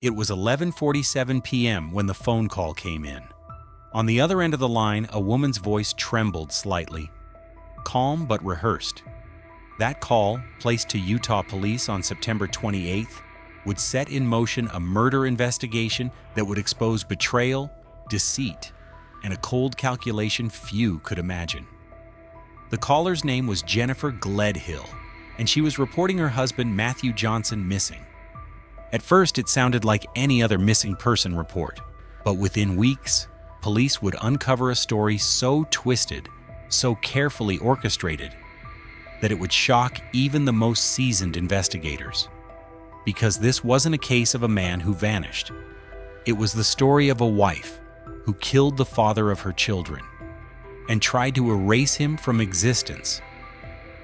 It was 11:47 p.m. when the phone call came in. On the other end of the line, a woman's voice trembled slightly, calm but rehearsed. That call, placed to Utah police on September 28th, would set in motion a murder investigation that would expose betrayal, deceit, and a cold calculation few could imagine. The caller's name was Jennifer Gledhill, and she was reporting her husband Matthew Johnson missing. At first, it sounded like any other missing person report, but within weeks, police would uncover a story so twisted, so carefully orchestrated, that it would shock even the most seasoned investigators. Because this wasn't a case of a man who vanished. It was the story of a wife who killed the father of her children and tried to erase him from existence.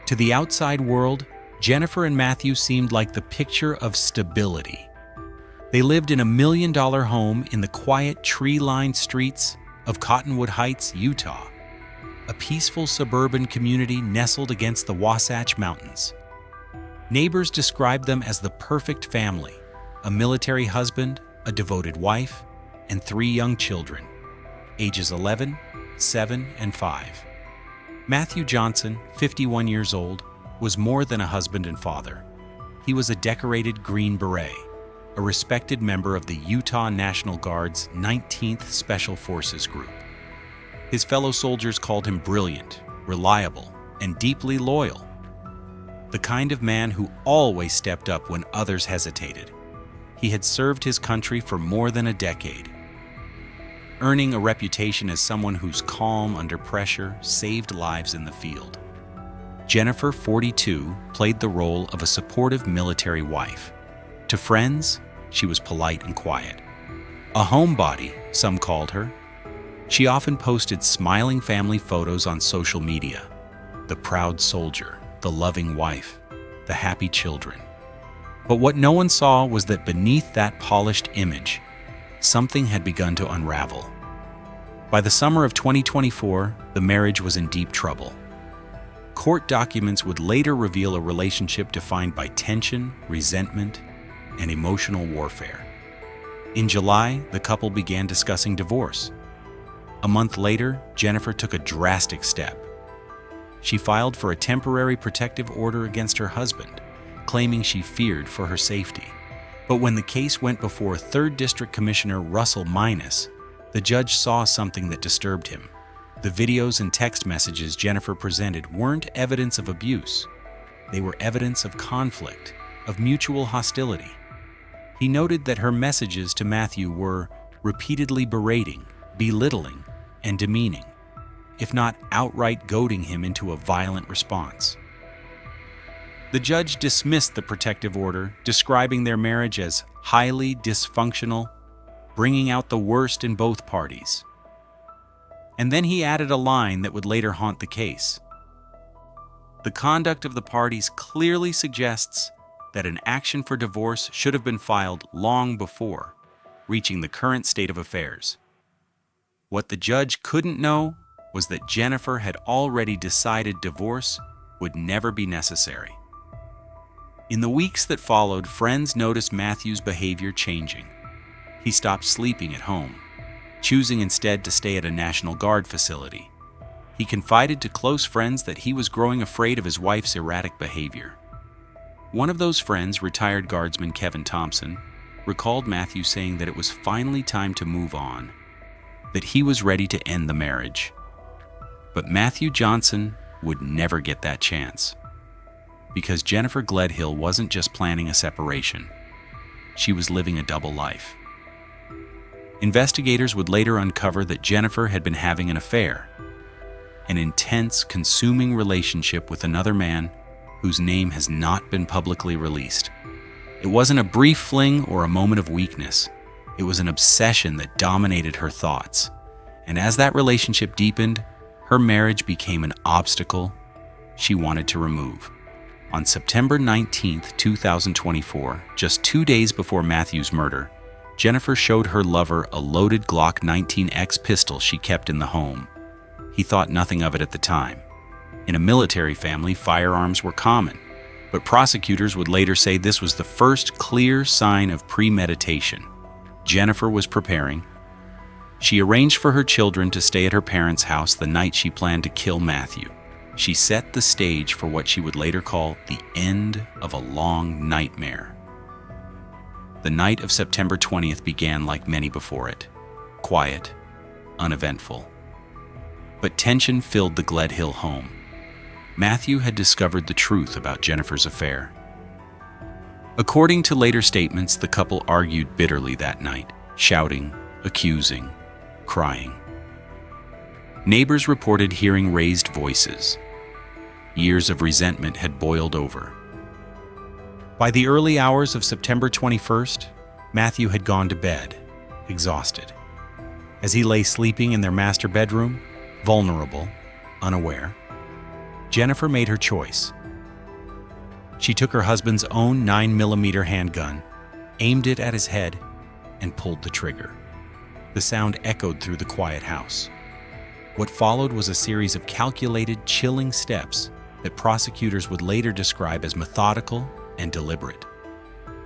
To the outside world, Jennifer and Matthew seemed like the picture of stability. They lived in a $1 million home in the quiet, tree-lined streets of Cottonwood Heights, Utah, a peaceful suburban community nestled against the Wasatch Mountains. Neighbors described them as the perfect family: a military husband, a devoted wife, and 3 young children, ages 11, 7, and 5. Matthew Johnson, 51 years old, was more than a husband and father. He was a decorated Green Beret, a respected member of the Utah National Guard's 19th Special Forces Group. His fellow soldiers called him brilliant, reliable, and deeply loyal. The kind of man who always stepped up when others hesitated. He had served his country for more than a decade, earning a reputation as someone whose calm under pressure saved lives in the field. Jennifer, 42, played the role of a supportive military wife. To friends, she was polite and quiet. A homebody, some called her. She often posted smiling family photos on social media. The proud soldier, the loving wife, the happy children. But what no one saw was that beneath that polished image, something had begun to unravel. By the summer of 2024, the marriage was in deep trouble. Court documents would later reveal a relationship defined by tension, resentment, and emotional warfare. In July, the couple began discussing divorce. A month later, Jennifer took a drastic step. She filed for a temporary protective order against her husband, claiming she feared for her safety. But when the case went before 3rd District Commissioner Russell Minus, the judge saw something that disturbed him. The videos and text messages Jennifer presented weren't evidence of abuse. They were evidence of conflict, of mutual hostility. He noted that her messages to Matthew were repeatedly berating, belittling, and demeaning, if not outright goading him into a violent response. The judge dismissed the protective order, describing their marriage as highly dysfunctional, bringing out the worst in both parties. And then he added a line that would later haunt the case. The conduct of the parties clearly suggests that an action for divorce should have been filed long before reaching the current state of affairs. What the judge couldn't know was that Jennifer had already decided divorce would never be necessary. In the weeks that followed, friends noticed Matthew's behavior changing. He stopped sleeping at home, choosing instead to stay at a National Guard facility. He confided to close friends that he was growing afraid of his wife's erratic behavior. One of those friends, retired Guardsman Kevin Thompson, recalled Matthew saying that it was finally time to move on, that he was ready to end the marriage. But Matthew Johnson would never get that chance, because Jennifer Gledhill wasn't just planning a separation. She was living a double life. Investigators would later uncover that Jennifer had been having an affair, an intense, consuming relationship with another man whose name has not been publicly released. It wasn't a brief fling or a moment of weakness. It was an obsession that dominated her thoughts. And as that relationship deepened, her marriage became an obstacle she wanted to remove. On September 19, 2024, just 2 days before Matthew's murder, Jennifer showed her lover a loaded Glock 19X pistol she kept in the home. He thought nothing of it at the time. In a military family, firearms were common. but prosecutors would later say this was the first clear sign of premeditation. Jennifer was preparing. She arranged for her children to stay at her parents' house the night she planned to kill Matthew. She set the stage for what she would later call the end of a long nightmare. The night of September 20th began like many before it. Quiet, uneventful. But tension filled the Gledhill home. Matthew had discovered the truth about Jennifer's affair. According to later statements, the couple argued bitterly that night, shouting, accusing, crying. Neighbors reported hearing raised voices. Years of resentment had boiled over. By the early hours of September 21st, Matthew had gone to bed, exhausted. As he lay sleeping in their master bedroom, vulnerable, unaware, Jennifer made her choice. She took her husband's own 9mm handgun, aimed it at his head, and pulled the trigger. The sound echoed through the quiet house. What followed was a series of calculated, chilling steps that prosecutors would later describe as methodical and deliberate.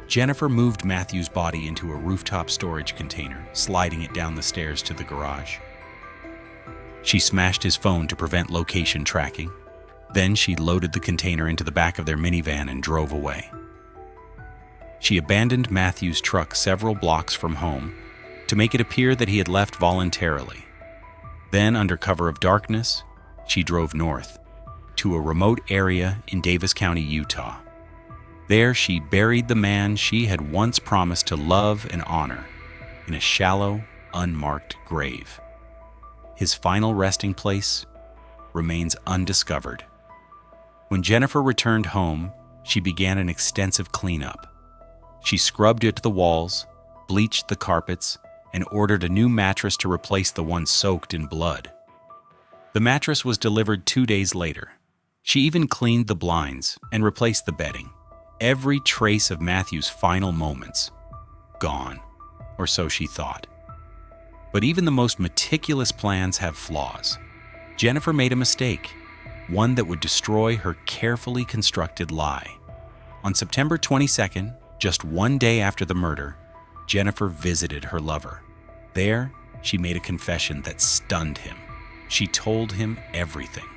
Jennifer moved Matthew's body into a rooftop storage container, sliding it down the stairs to the garage. She smashed his phone to prevent location tracking. Then she loaded the container into the back of their minivan and drove away. She abandoned Matthew's truck several blocks from home to make it appear that he had left voluntarily. Then, under cover of darkness, she drove north to a remote area in Davis County, Utah. There, she buried the man she had once promised to love and honor in a shallow, unmarked grave. His final resting place remains undiscovered. When Jennifer returned home, she began an extensive cleanup. She scrubbed at the walls, bleached the carpets, and ordered a new mattress to replace the one soaked in blood. The mattress was delivered 2 days later. She even cleaned the blinds and replaced the bedding. Every trace of Matthew's final moments gone, or so she thought. But even the most meticulous plans have flaws. Jennifer made a mistake, one that would destroy her carefully constructed lie. On September 22nd, just 1 day after the murder, Jennifer visited her lover. There, she made a confession that stunned him. She told him everything.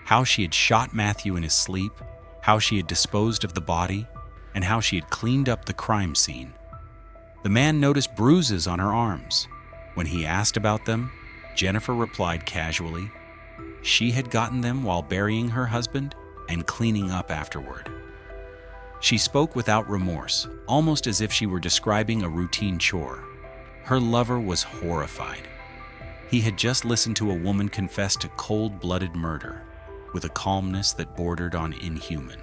How she had shot Matthew in his sleep, how she had disposed of the body, and how she had cleaned up the crime scene. The man noticed bruises on her arms. When he asked about them, Jennifer replied casually, she had gotten them while burying her husband and cleaning up afterward. She spoke without remorse, almost as if she were describing a routine chore. Her lover was horrified. He had just listened to a woman confess to cold-blooded murder, with a calmness that bordered on inhuman.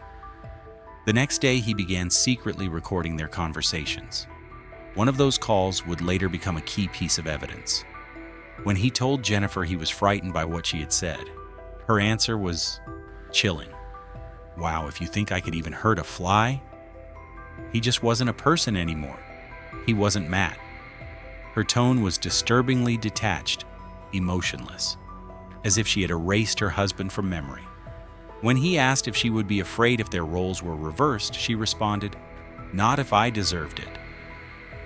The next day, he began secretly recording their conversations. One of those calls would later become a key piece of evidence. When he told Jennifer he was frightened by what she had said, her answer was chilling. Wow, if you think I could even hurt a fly? He just wasn't a person anymore. He wasn't Matt. Her tone was disturbingly detached, emotionless, as if she had erased her husband from memory. When he asked if she would be afraid if their roles were reversed, she responded, "Not if I deserved it.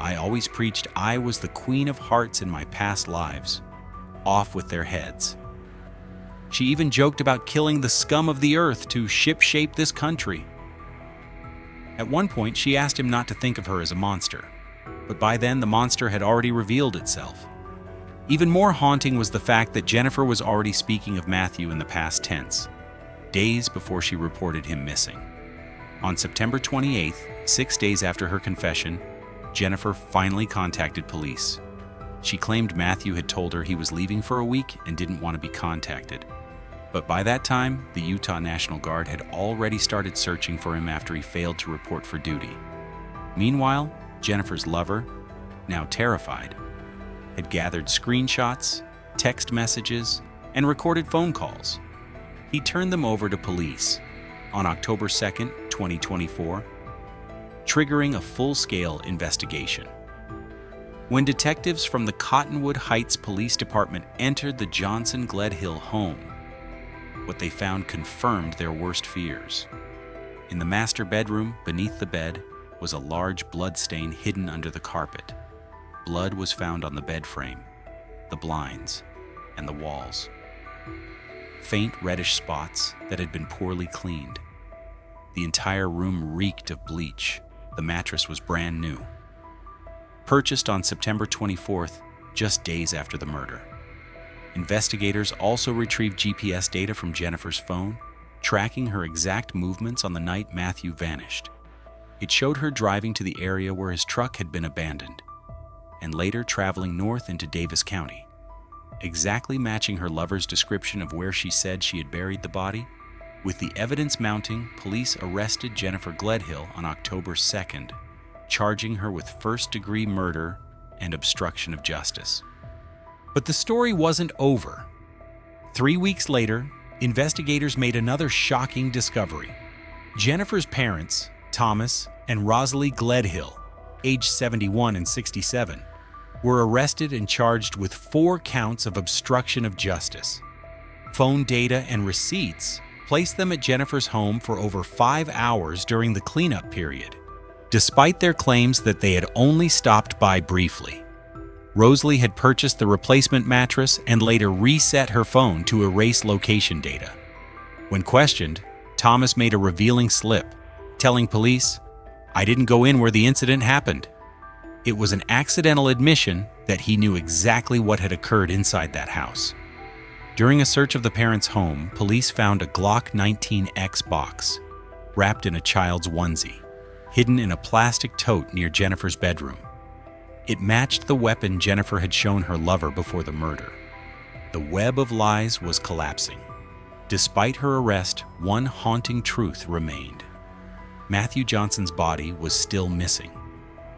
I always preached I was the queen of hearts in my past lives. Off with their heads." She even joked about killing the scum of the earth to ship-shape this country. At one point, she asked him not to think of her as a monster, but by then the monster had already revealed itself. Even more haunting was the fact that Jennifer was already speaking of Matthew in the past tense, days before she reported him missing. On September 28th, 6 days after her confession, Jennifer finally contacted police. She claimed Matthew had told her he was leaving for a week and didn't want to be contacted. But by that time, the Utah National Guard had already started searching for him after he failed to report for duty. Meanwhile, Jennifer's lover, now terrified, had gathered screenshots, text messages, and recorded phone calls. He turned them over to police on October 2nd, 2024, triggering a full-scale investigation. When detectives from the Cottonwood Heights Police Department entered the Johnson Gledhill home, what they found confirmed their worst fears. In the master bedroom, beneath the bed, was a large blood stain hidden under the carpet. Blood was found on the bed frame, the blinds, and the walls. Faint reddish spots that had been poorly cleaned. The entire room reeked of bleach. The mattress was brand new. Purchased on September 24th, just days after the murder. Investigators also retrieved GPS data from Jennifer's phone, tracking her exact movements on the night Matthew vanished. It showed her driving to the area where his truck had been abandoned, and later traveling north into Davis County. Exactly matching her lover's description of where she said she had buried the body. With the evidence mounting, police arrested Jennifer Gledhill on October 2nd, charging her with first-degree murder and obstruction of justice. But the story wasn't over. 3 weeks later, investigators made another shocking discovery. Jennifer's parents, Thomas and Rosalie Gledhill, aged 71 and 67, were arrested and charged with 4 counts of obstruction of justice. Phone data and receipts placed them at Jennifer's home for over 5 hours during the cleanup period, despite their claims that they had only stopped by briefly. Rosalie had purchased the replacement mattress and later reset her phone to erase location data. When questioned, Thomas made a revealing slip, telling police, "I didn't go in where the incident happened." It was an accidental admission that he knew exactly what had occurred inside that house. During a search of the parents' home, police found a Glock 19X box, wrapped in a child's onesie, hidden in a plastic tote near Jennifer's bedroom. It matched the weapon Jennifer had shown her lover before the murder. The web of lies was collapsing. Despite her arrest, one haunting truth remained. Matthew Johnson's body was still missing.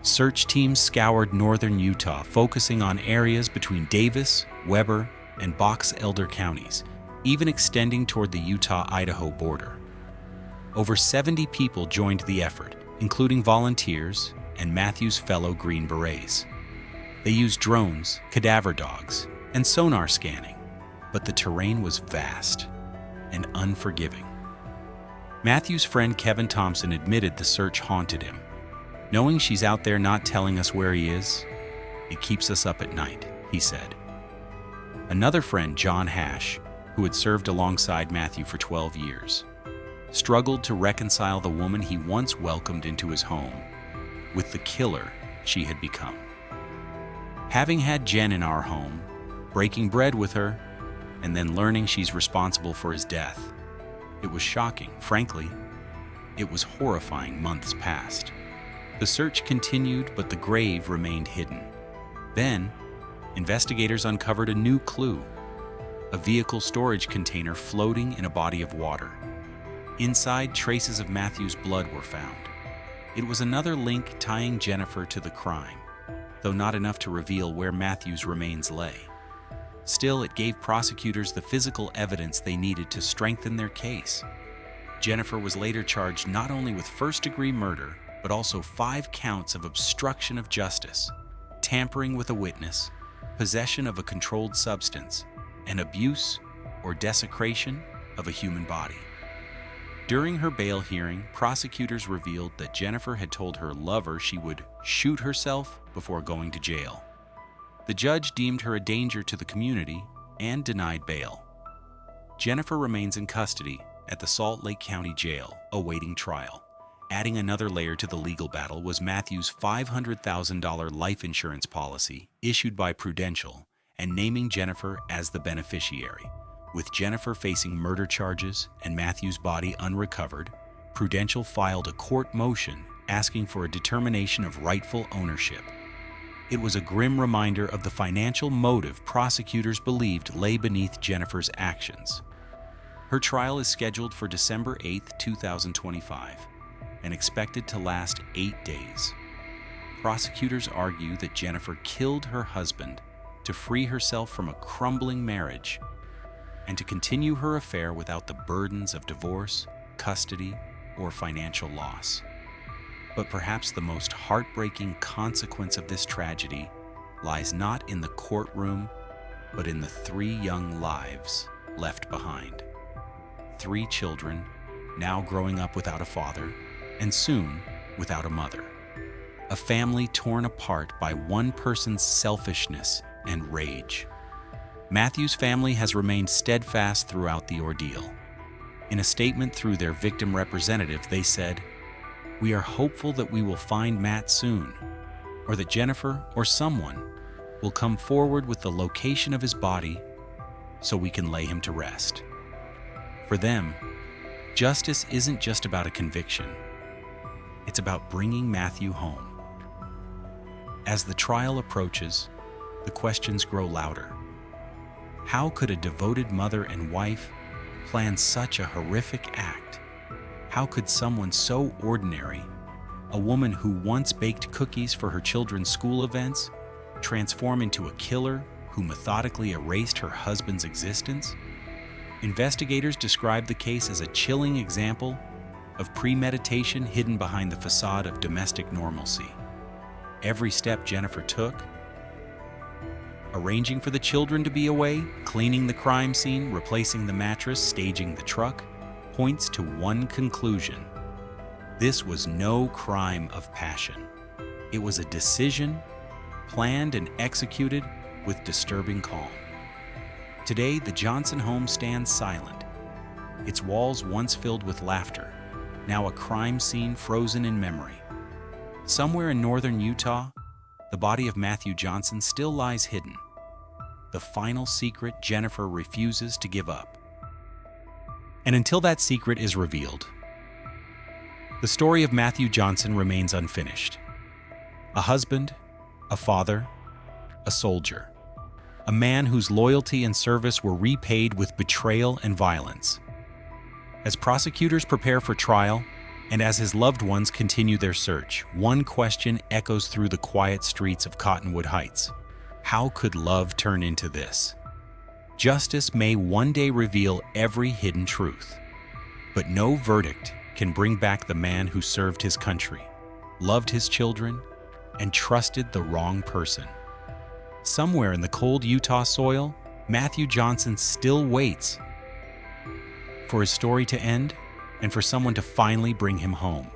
Search teams scoured northern Utah, focusing on areas between Davis, Weber, and Box Elder counties, even extending toward the Utah-Idaho border. Over 70 people joined the effort, including volunteers and Matthew's fellow Green Berets. They used drones, cadaver dogs, and sonar scanning, but the terrain was vast and unforgiving. Matthew's friend Kevin Thompson admitted the search haunted him. "Knowing she's out there not telling us where he is, it keeps us up at night," he said. Another friend, John Hash, who had served alongside Matthew for 12 years, struggled to reconcile the woman he once welcomed into his home with the killer she had become. "Having had Jen in our home, breaking bread with her, and then learning she's responsible for his death, it was shocking. Frankly, it was horrifying. Months passed. The search continued, but the grave remained hidden. Then, investigators uncovered a new clue: a vehicle storage container floating in a body of water. Inside, traces of Matthew's blood were found. It was another link tying Jennifer to the crime, though not enough to reveal where Matthew's remains lay. Still, it gave prosecutors the physical evidence they needed to strengthen their case. Jennifer was later charged not only with first-degree murder, but also 5 counts of obstruction of justice, tampering with a witness, possession of a controlled substance, and abuse or desecration of a human body. During her bail hearing, prosecutors revealed that Jennifer had told her lover she would shoot herself before going to jail. The judge deemed her a danger to the community and denied bail. Jennifer remains in custody at the Salt Lake County Jail, awaiting trial. Adding another layer to the legal battle was Matthew's $500,000 life insurance policy issued by Prudential and naming Jennifer as the beneficiary. With Jennifer facing murder charges and Matthew's body unrecovered, Prudential filed a court motion asking for a determination of rightful ownership. It was a grim reminder of the financial motive prosecutors believed lay beneath Jennifer's actions. Her trial is scheduled for December 8, 2025, and expected to last 8 days. Prosecutors argue that Jennifer killed her husband to free herself from a crumbling marriage and to continue her affair without the burdens of divorce, custody, or financial loss. But perhaps the most heartbreaking consequence of this tragedy lies not in the courtroom, but in the 3 young lives left behind. 3 children now growing up without a father, and soon without a mother. A family torn apart by one person's selfishness and rage. Matthew's family has remained steadfast throughout the ordeal. In a statement through their victim representative, they said, "We are hopeful that we will find Matt soon, or that Jennifer or someone will come forward with the location of his body so we can lay him to rest." For them, justice isn't just about a conviction. It's about bringing Matthew home. As the trial approaches, the questions grow louder. How could a devoted mother and wife plan such a horrific act? How could someone so ordinary, a woman who once baked cookies for her children's school events, transform into a killer who methodically erased her husband's existence? Investigators describe the case as a chilling example of premeditation hidden behind the facade of domestic normalcy. Every step Jennifer took, arranging for the children to be away, cleaning the crime scene, replacing the mattress, staging the truck, points to one conclusion. This was no crime of passion. It was a decision planned and executed with disturbing calm. Today, the Johnson home stands silent, its walls once filled with laughter, now a crime scene frozen in memory. Somewhere in northern Utah, the body of Matthew Johnson still lies hidden, the final secret Jennifer refuses to give up. And until that secret is revealed, the story of Matthew Johnson remains unfinished. A husband, a father, a soldier, a man whose loyalty and service were repaid with betrayal and violence. As prosecutors prepare for trial, and as his loved ones continue their search, one question echoes through the quiet streets of Cottonwood Heights. How could love turn into this? Justice may one day reveal every hidden truth, but no verdict can bring back the man who served his country, loved his children, and trusted the wrong person. Somewhere in the cold Utah soil, Matthew Johnson still waits for his story to end and for someone to finally bring him home.